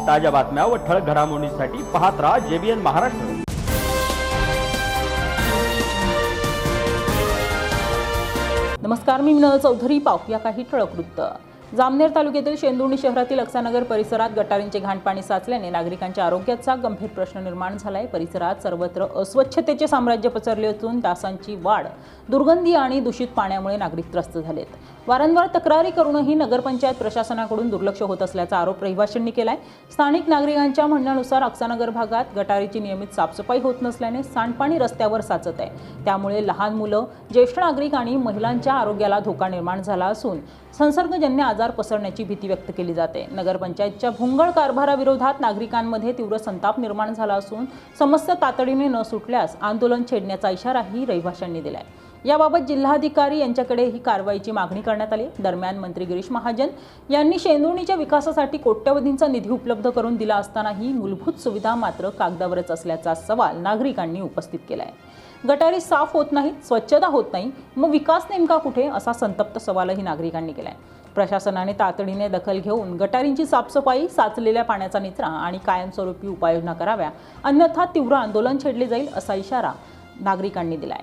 ताज्या बातम्या व ठळक घडामोडींसाठी पाहत राहा JBN महाराष्ट्र। नमस्कार, मी मिनल चौधरी। पाहूया काही ठळक वृत्त। जामनेर तालुक्यातील शेंदुर्णी शहरातील अक्सानगर परिसरात गटारींचे घाण पाणी साचल्याने नागरिकांच्या आरोग्याचा गंभीर प्रश्न निर्माण झालाय। परिसरात सर्वत्र अस्वच्छतेचे साम्राज्य पसरले असून डासांची वाढ, दुर्गंधी आणि दूषित पाण्यामुळे नागरिक त्रस्त झालेत। वारंवार तक्रारी करूनही नगरपंचायत प्रशासनाकडून दुर्लक्ष होत असल्याचा आरोप रहिवाशांनी केलाय। स्थानिक नागरिकांच्या म्हणण्यानुसार अक्सानगर भागात गटारीची नियमित साफसफाई होत नसल्याने सांडपाणी रस्त्यावर साचत आहे। त्यामुळे लहान मुलं, ज्येष्ठ नागरिक आणि महिलांच्या आरोग्याला धोका निर्माण झाला असून संसर्गजन्य आजार पसरण्याची भीती व्यक्त केली जाते। नगरपंचायतच्या भोंगळ कारभाराविरोधात नागरिकांमध्ये तीव्र संताप निर्माण झाला असून समस्या तातडीने न सुटल्यास आंदोलन छेडण्याचा इशाराही रहिवाशांनी दिलाय। याबाबत जिल्हाधिकारी यांच्याकडे ही कारवाईची मागणी करण्यात आली। दरम्यान मंत्री गिरीश महाजन यांनी शेंदुर्णीच्या विकासासाठी कोट्यवधींचा निधी उपलब्ध करून दिला असतानाही मूलभूत सुविधा मात्र कागदावरच असल्याचा सवाल नागरिकांनी उपस्थित केलाय। गटारी साफ होत नाहीत, स्वच्छता होत नाही, मग विकास नेमका कुठे, असा संतप्त सवालही नागरिकांनी केलाय। प्रशासनाने तातडीने दखल घेऊन गटारींची साफसफाई, साचलेल्या पाण्याचा निचरा आणि कायमस्वरूपी उपाययोजना कराव्या, अन्यथा तीव्र आंदोलन छेडले जाईल असा इशारा नागरिकांनी दिलाय।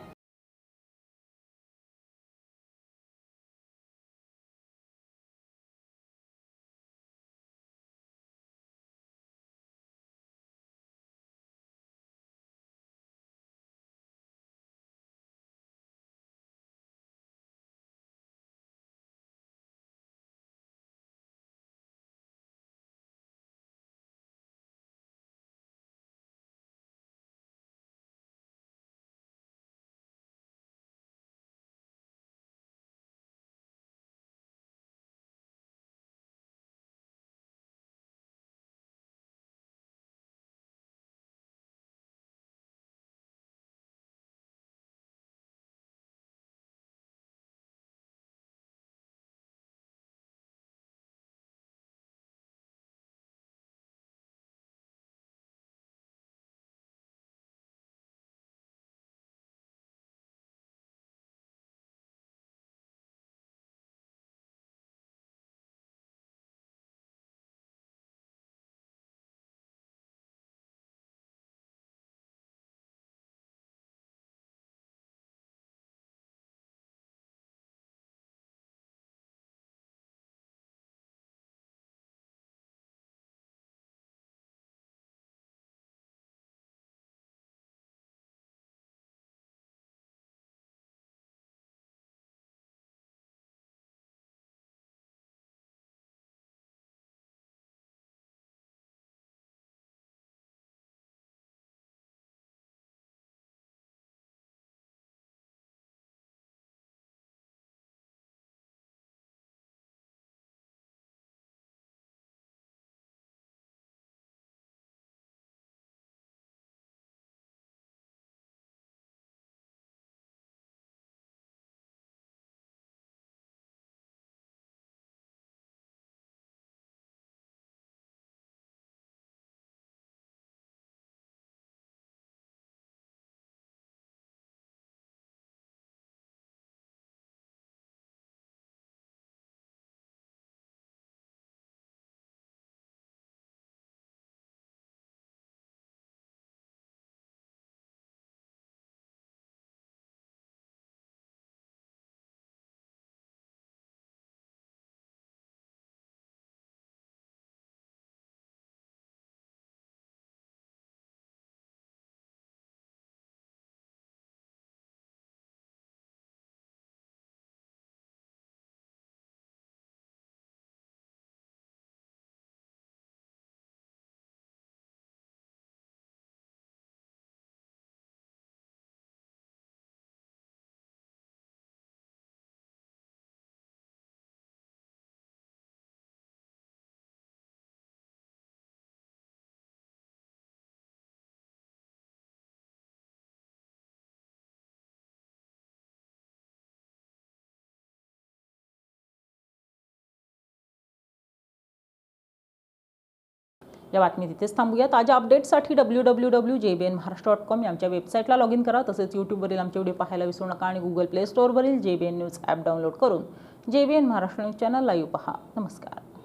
या बातमी तिथेच थांबूया। ताज्या अपडेट्ससाठी www.jbnmaharashtra.com या आमच्या वेबसाईटला लॉग इन करा। तसेच यूट्यूबवरील आमचे व्हिडिओ पाहायला विसरू नका आणि गुगल प्ले स्टोअरवरील JBN न्यूज ॲप डाउनलोड करून JBN Maharashtra news channel live पहा। नमस्कार।